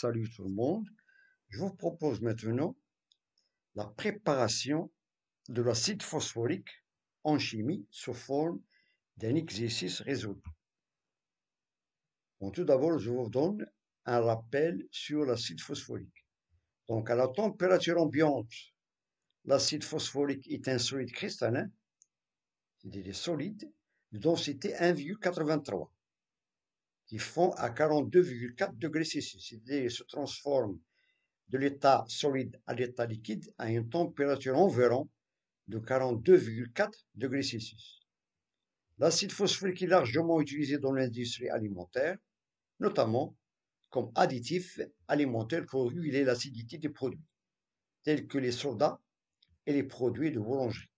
Salut tout le monde. Je vous propose maintenant la préparation de l'acide phosphorique en chimie sous forme d'un exercice résolu. Bon, tout d'abord, je vous donne un rappel sur l'acide phosphorique. Donc, à la température ambiante, l'acide phosphorique est un solide cristallin, c'est-à-dire solide, de densité 1,83, qui fond à 42,4 degrés Celsius, c'est-à-dire se transforme de l'état solide à l'état liquide à une température environ de 42,4 degrés Celsius. L'acide phosphorique est largement utilisé dans l'industrie alimentaire, notamment comme additif alimentaire pour réguler l'acidité des produits, tels que les sodas et les produits de boulangerie.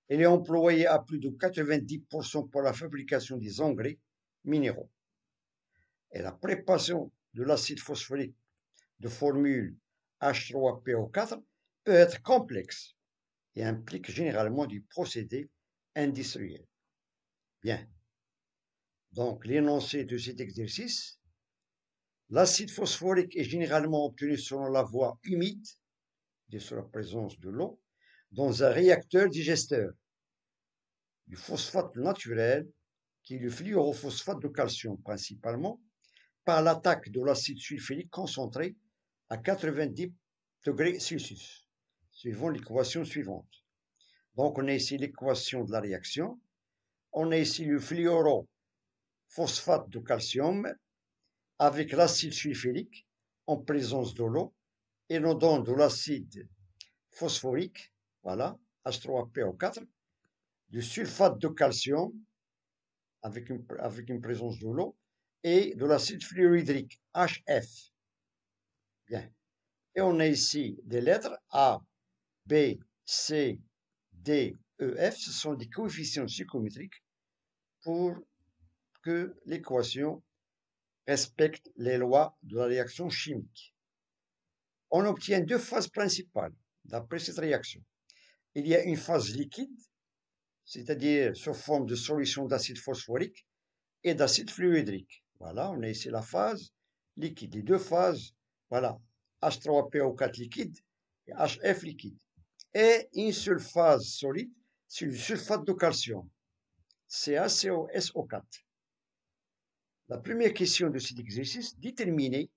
Elle est employée à plus de 90% pour la fabrication des engrais minéraux. Et la préparation de l'acide phosphorique de formule H3PO4 peut être complexe et implique généralement du procédé industriel. Bien. Donc, l'énoncé de cet exercice, l'acide phosphorique est généralement obtenu selon la voie humide, de sur la présence de l'eau, dans un réacteur digesteur du phosphate naturel, qui est le fluorophosphate de calcium principalement, par l'attaque de l'acide sulfurique concentré à 90 degrés Celsius, suivant l'équation suivante. Donc, on a ici l'équation de la réaction. On a ici le fluorophosphate de calcium avec l'acide sulfurique en présence de l'eau et nous donne de l'acide phosphorique, voilà, H3PO4, du sulfate de calcium avec une présence de l'eau et de l'acide fluorhydrique, HF. Bien. Et on a ici des lettres A, B, C, D, E, F. Ce sont des coefficients psychométriques pour que l'équation respecte les lois de la réaction chimique. On obtient deux phases principales d'après cette réaction. Il y a une phase liquide, c'est-à-dire sous forme de solution d'acide phosphorique et d'acide fluorhydrique. Voilà, on a ici la phase liquide. Les deux phases, voilà, H3PO4 liquide et HF liquide. Et une seule phase solide, c'est le sulfate de calcium, CaCOSO4. La première question de cet exercice, déterminer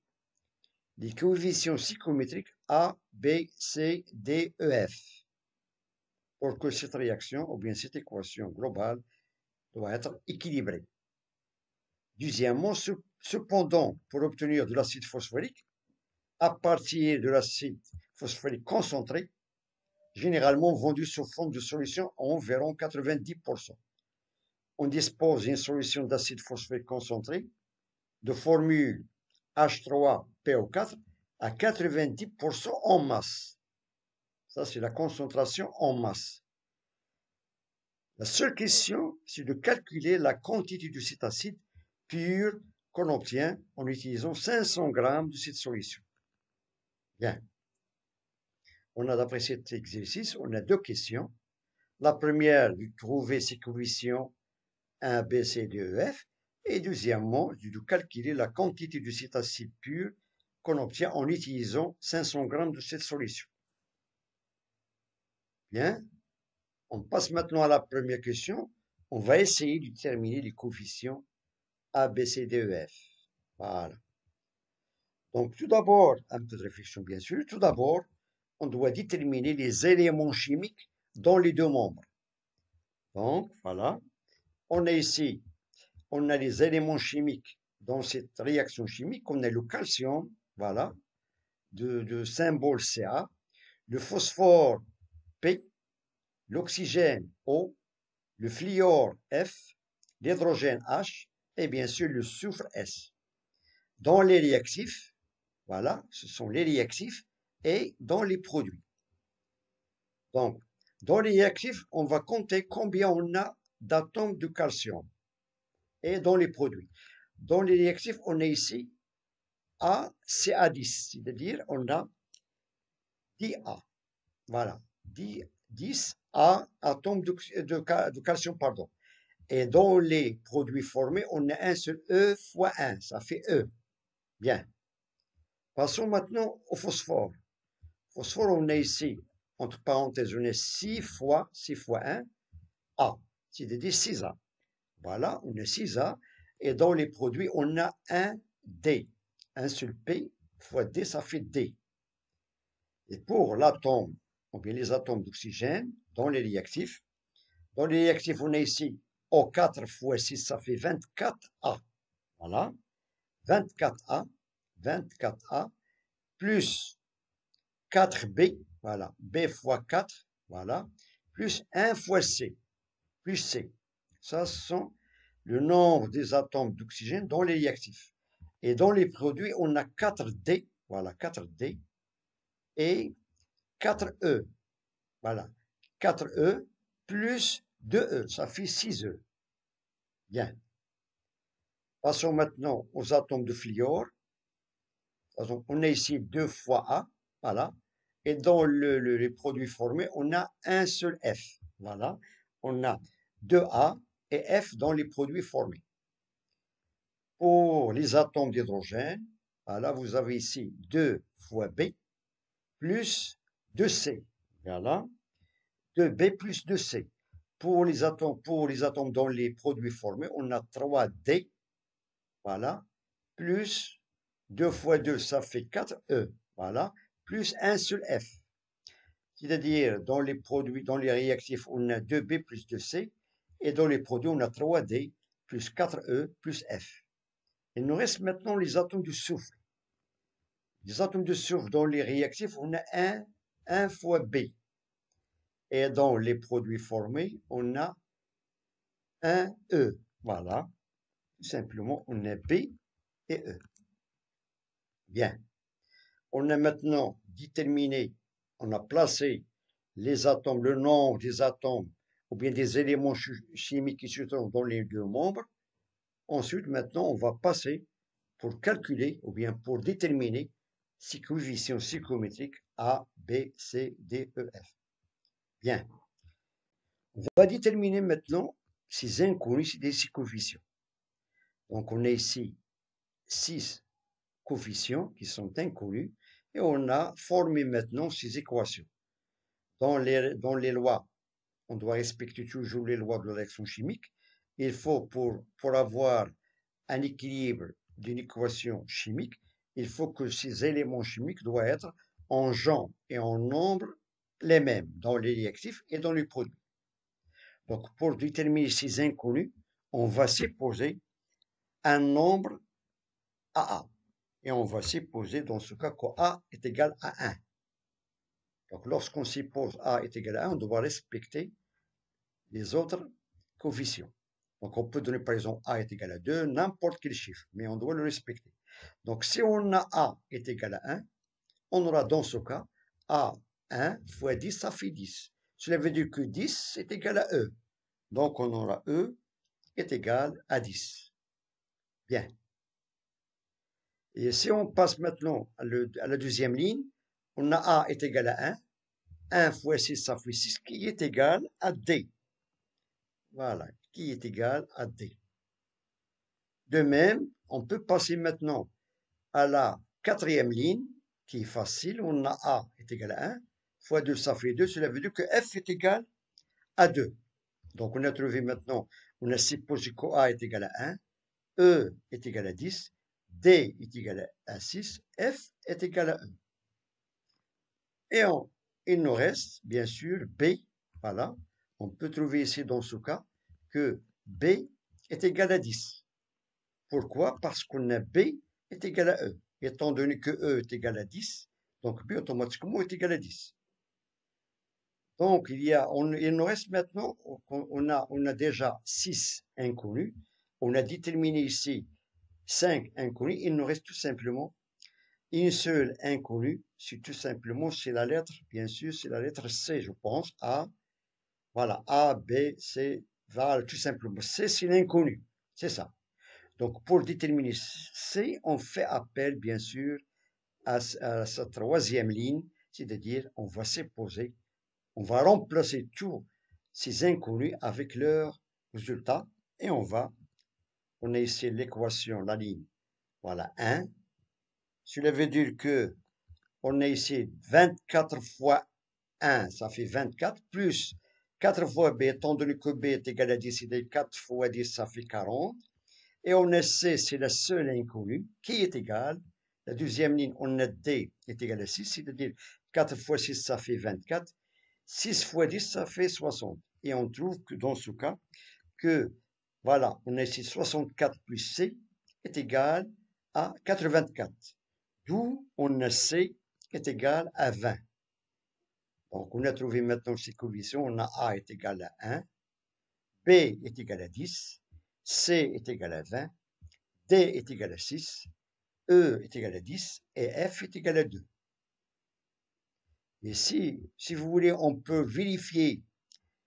les coefficients psychométriques A, B, C, D, E, F pour que cette réaction, ou bien cette équation globale, doit être équilibrée. Deuxièmement, cependant, pour obtenir de l'acide phosphorique, à partir de l'acide phosphorique concentré, généralement vendu sous forme de solution à environ 90%. On dispose d'une solution d'acide phosphorique concentré de formule H3PO4 à 90% en masse. Ça, c'est la concentration en masse. La seule question, c'est de calculer la quantité de cet acide pur qu'on obtient en utilisant 500 grammes de cette solution. Bien. On a, d'après cet exercice, on a deux questions. La première, de trouver ces coefficients A, B, C, D, E, F. Et deuxièmement, de calculer la quantité de cet acide pur qu'on obtient en utilisant 500 grammes de cette solution. Bien. On passe maintenant à la première question. On va essayer de déterminer les coefficients A, B, C, D, E, F. Voilà. Donc, tout d'abord, un peu de réflexion, bien sûr. Tout d'abord, on doit déterminer les éléments chimiques dans les deux membres. Donc, voilà. On a ici, on a les éléments chimiques dans cette réaction chimique. On a le calcium, voilà, de symbole Ca, le phosphore P, l'oxygène O, le fluor F, l'hydrogène H et bien sûr le soufre S. Dans les réactifs, voilà, ce sont les réactifs et dans les produits. Donc, dans les réactifs, on va compter combien on a d'atomes de calcium et dans les produits. Dans les réactifs, on a ici ACA10, c'est-à-dire on a 10 A. Voilà, 10 A atomes de calcium, pardon. Et dans les produits formés, on a un seul E fois 1, ça fait E. Bien. Passons maintenant au phosphore. Phosphore, on a ici, entre parenthèses, on a 6 fois 1, A, c'est-à-dire 6A. Voilà, on a 6A. Et dans les produits, on a un D. Un seul P fois D, ça fait D. Et pour l'atome, ou bien les atomes d'oxygène, dans les réactifs, on a ici O4 fois 6, ça fait 24A. Voilà, 24A, 24A, plus 4B, voilà, B fois 4, voilà, plus 1 fois C, plus C. Ça, ce sont le nombre des atomes d'oxygène dans les réactifs. Et dans les produits, on a 4D, voilà, 4D, et 4E, voilà, 4E plus 2E, ça fait 6E. Bien. Passons maintenant aux atomes de fluor. On a ici 2 fois A, voilà. Et dans les produits formés, on a un seul F, voilà. On a 2A et F dans les produits formés. Pour les atomes d'hydrogène, voilà, vous avez ici 2 fois B plus 2C, voilà. 2B plus 2C. Pour les atomes dans les produits formés, on a 3D, voilà, plus 2 fois 2, ça fait 4E, voilà, plus un seul F. C'est-à-dire, dans les produits, dans les réactifs, on a 2B plus 2C, et dans les produits, on a 3D plus 4E plus F. Il nous reste maintenant les atomes du soufre. Les atomes de soufre dans les réactifs, on a 1 fois B. Et dans les produits formés, on a 1E. Voilà. Tout simplement, on a B et E. Bien. On a maintenant déterminé, on a placé les atomes, le nombre des atomes ou bien des éléments chimiques qui se trouvent dans les deux membres. Ensuite, maintenant, on va passer pour calculer ou bien pour déterminer ces coefficients psychométriques A, B, C, D, E, F. Bien. On va déterminer maintenant ces inconnus, ces coefficients. Donc, on a ici 6 coefficients qui sont inconnus et on a formé maintenant ces équations. Dans les lois, on doit respecter toujours les lois de la réaction chimique. Il faut, pour avoir un équilibre d'une équation chimique, il faut que ces éléments chimiques doivent être en genre et en nombre les mêmes dans les réactifs et dans les produits. Donc, pour déterminer ces inconnus, on va supposer un nombre AA. Et on va supposer dans ce cas que A est égal à 1. Donc, lorsqu'on suppose A est égal à 1, on doit respecter les autres coefficients. Donc, on peut donner par exemple A est égal à 2, n'importe quel chiffre, mais on doit le respecter. Donc, si on a A est égal à 1, on aura dans ce cas A 1 fois 10, ça fait 10. Cela veut dire que 10 est égal à E. Donc, on aura E est égal à 10. Bien. Et si on passe maintenant à la deuxième ligne, on a A est égal à 1. 1 fois 6, ça fait 6, qui est égal à D. Voilà, qui est égal à D. De même, on peut passer maintenant à la quatrième ligne, qui est facile. On a A est égal à 1, fois 2, ça fait 2. Cela veut dire que F est égal à 2. Donc, on a trouvé maintenant, on a supposé que A est égal à 1, E est égal à 10, D est égal à 6, F est égal à 1. Et il nous reste, bien sûr, B. Voilà. On peut trouver ici, dans ce cas, que B est égal à 10. Pourquoi? Parce qu'on a B est égal à E. Étant donné que E est égal à 10, donc B automatiquement est égal à 10. Donc, il nous reste maintenant, on a déjà 6 inconnus. On a déterminé ici 5 inconnus. Il nous reste tout simplement une seule inconnue. C'est tout simplement, c'est la lettre, bien sûr, c'est la lettre C, je pense. A, voilà, A, B, C, voilà, tout simplement. C, c'est l'inconnu. C'est ça. Donc, pour déterminer C, on fait appel, bien sûr, à sa troisième ligne, c'est-à-dire, on va supposer, on va remplacer tous ces inconnus avec leurs résultats et on a ici l'équation, la ligne, voilà, 1 Cela veut dire que on a ici 24 fois 1, ça fait 24, plus 4 fois b, étant donné que b est égal à 10, et 4 fois 10, ça fait 40. Et on a c, c'est la seule inconnue, qui est égale. La deuxième ligne, on a d est égal à 6, c'est-à-dire 4 fois 6, ça fait 24. 6 fois 10, ça fait 60. Et on trouve que dans ce cas, que, voilà, on a ici 64 plus c est égal à 84. D'où on a c est égal à 20. Donc, on a trouvé maintenant ces coefficients. On a a est égal à 1, b est égal à 10, c est égal à 20, d est égal à 6, e est égal à 10 et f est égal à 2. Et si vous voulez, on peut vérifier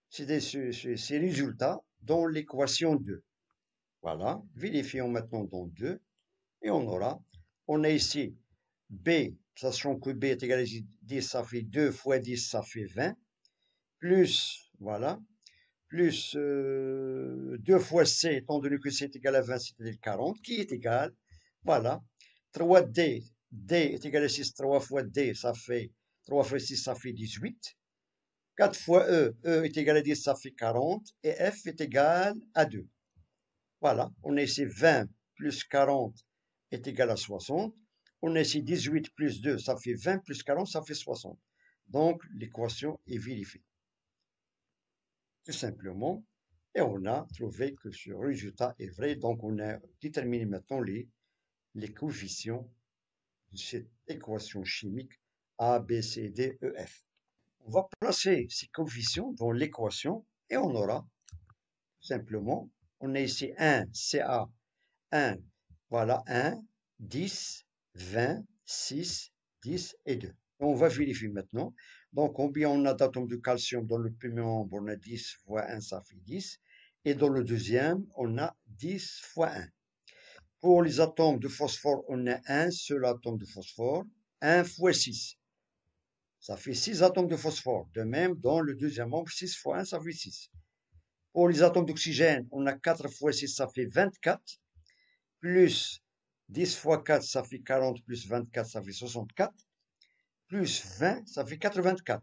ces résultats dans l'équation 2. Voilà, vérifions maintenant dans 2 et on a ici b, sachant que b est égal à 10, ça fait 2 fois 10, ça fait 20, plus, voilà, plus 2 fois c, étant donné que c est égal à 20, c'est-à-dire 40, qui est égal, voilà, 3d, d est égal à 6, 3 fois d, ça fait, 3 fois 6, ça fait 18, 4 fois e, e est égal à 10, ça fait 40, et f est égal à 2. Voilà, on a ici 20 plus 40 est égal à 60. On a ici 18 plus 2, ça fait 20 plus 40, ça fait 60. Donc, l'équation est vérifiée. Tout simplement. Et on a trouvé que ce résultat est vrai. Donc, on a déterminé maintenant les coefficients de cette équation chimique A, B, C, D, E, F. On va placer ces coefficients dans l'équation et on aura simplement, on a ici 1, CA, 1, voilà, 1, 10, 20, 6, 10 et 2. On va vérifier maintenant. Donc, combien on a d'atomes de calcium dans le premier membre? On a 10 fois 1, ça fait 10. Et dans le deuxième, on a 10 fois 1. Pour les atomes de phosphore, on a un seul atome de phosphore. 1 fois 6. Ça fait 6 atomes de phosphore. De même, dans le deuxième membre, 6 fois 1, ça fait 6. Pour les atomes d'oxygène, on a 4 fois 6, ça fait 24. Plus 10 fois 4, ça fait 40, plus 24, ça fait 64. Plus 20, ça fait 84.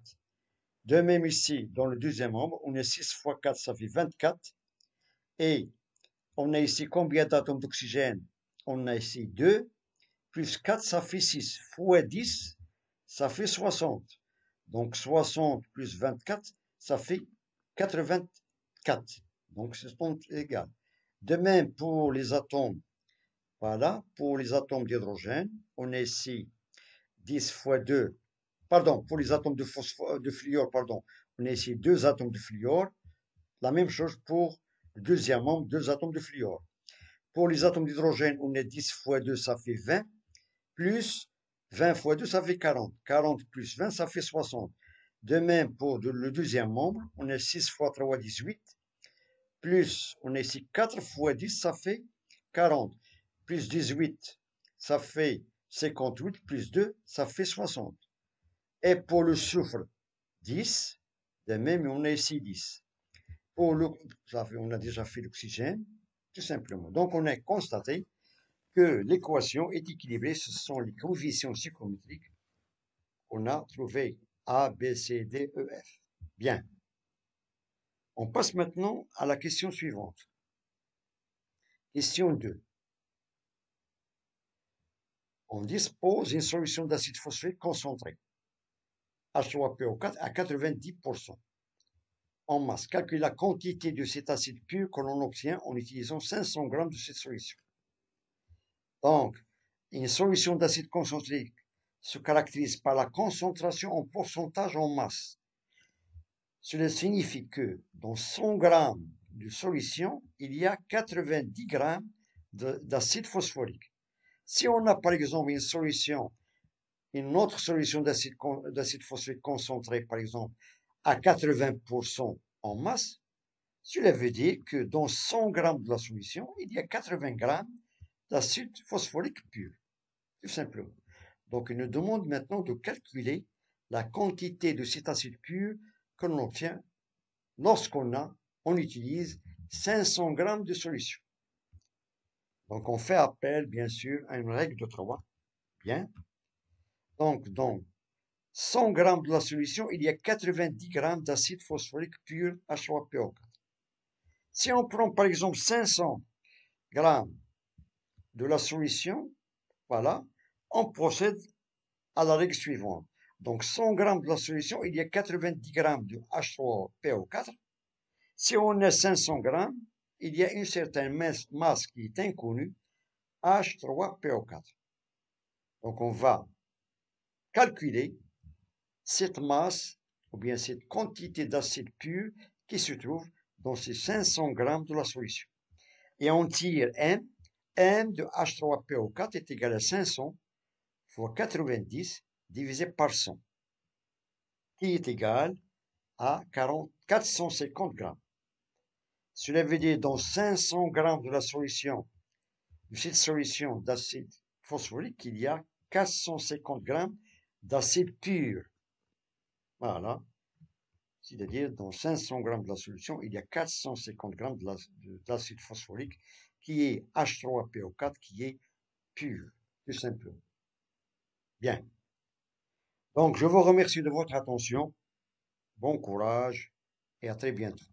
De même ici, dans le deuxième membre, on a 6 fois 4, ça fait 24. Et on a ici combien d'atomes d'oxygène? On a ici 2. Plus 4, ça fait 6. Fois 10, ça fait 60. Donc 60 plus 24, ça fait 84. Donc c'est égal. De même pour les atomes, voilà, pour les atomes d'hydrogène, on a ici 10 fois 2, pardon, pour les atomes de fluor, pardon, on a ici 2 atomes de fluor. La même chose pour le deuxième membre, 2 atomes de fluor. Pour les atomes d'hydrogène, on a 10 fois 2, ça fait 20, plus 20 fois 2, ça fait 40. 40 plus 20, ça fait 60. De même pour le deuxième membre, on a 6 fois 3, 18, plus on a ici 4 fois 10, ça fait 40. Plus 18, ça fait 58, plus 2, ça fait 60. Et pour le soufre, 10, de même, on a ici 10. Pour on a déjà fait l'oxygène, tout simplement. Donc, on a constaté que l'équation est équilibrée. Ce sont les coefficients psychométriques qu'on a trouvés. A, B, C, D, E, F. Bien. On passe maintenant à la question suivante. Question 2. On dispose d'une solution d'acide phosphorique concentré, H3PO4, à 90%. En masse, calcule la quantité de cet acide pur que l'on obtient en utilisant 500 g de cette solution. Donc, une solution d'acide concentré se caractérise par la concentration en pourcentage en masse. Cela signifie que dans 100 g de solution, il y a 90 g d'acide phosphorique. Si on a par exemple une autre solution d'acide phosphorique concentrée, par exemple, à 80% en masse, cela veut dire que dans 100 g de la solution, il y a 80 g d'acide phosphorique pur, tout simplement. Donc, il nous demande maintenant de calculer la quantité de cet acide pur que l'on obtient on utilise 500 g de solution. Donc, on fait appel, bien sûr, à une règle de 3. Bien. Donc, dans 100 grammes de la solution, il y a 90 grammes d'acide phosphorique pur H3PO4. Si on prend par exemple 500 grammes de la solution, voilà, on procède à la règle suivante. Donc 100 grammes de la solution, il y a 90 grammes de H3PO4. Si on a 500 grammes, il y a une certaine masse qui est inconnue, H3PO4. Donc on va calculer cette masse ou bien cette quantité d'acide pur qui se trouve dans ces 500 grammes de la solution. Et on tire M. M de H3PO4 est égal à 500 fois 90 divisé par 100, qui est égal à 450 grammes. Cela veut dire dans 500 grammes de la solution, de cette solution d'acide phosphorique, il y a 450 grammes d'acide pur. Voilà. C'est-à-dire, dans 500 grammes de la solution, il y a 450 grammes d'acide phosphorique qui est H3PO4, qui est pur, tout simplement. Bien. Donc, je vous remercie de votre attention. Bon courage et à très bientôt.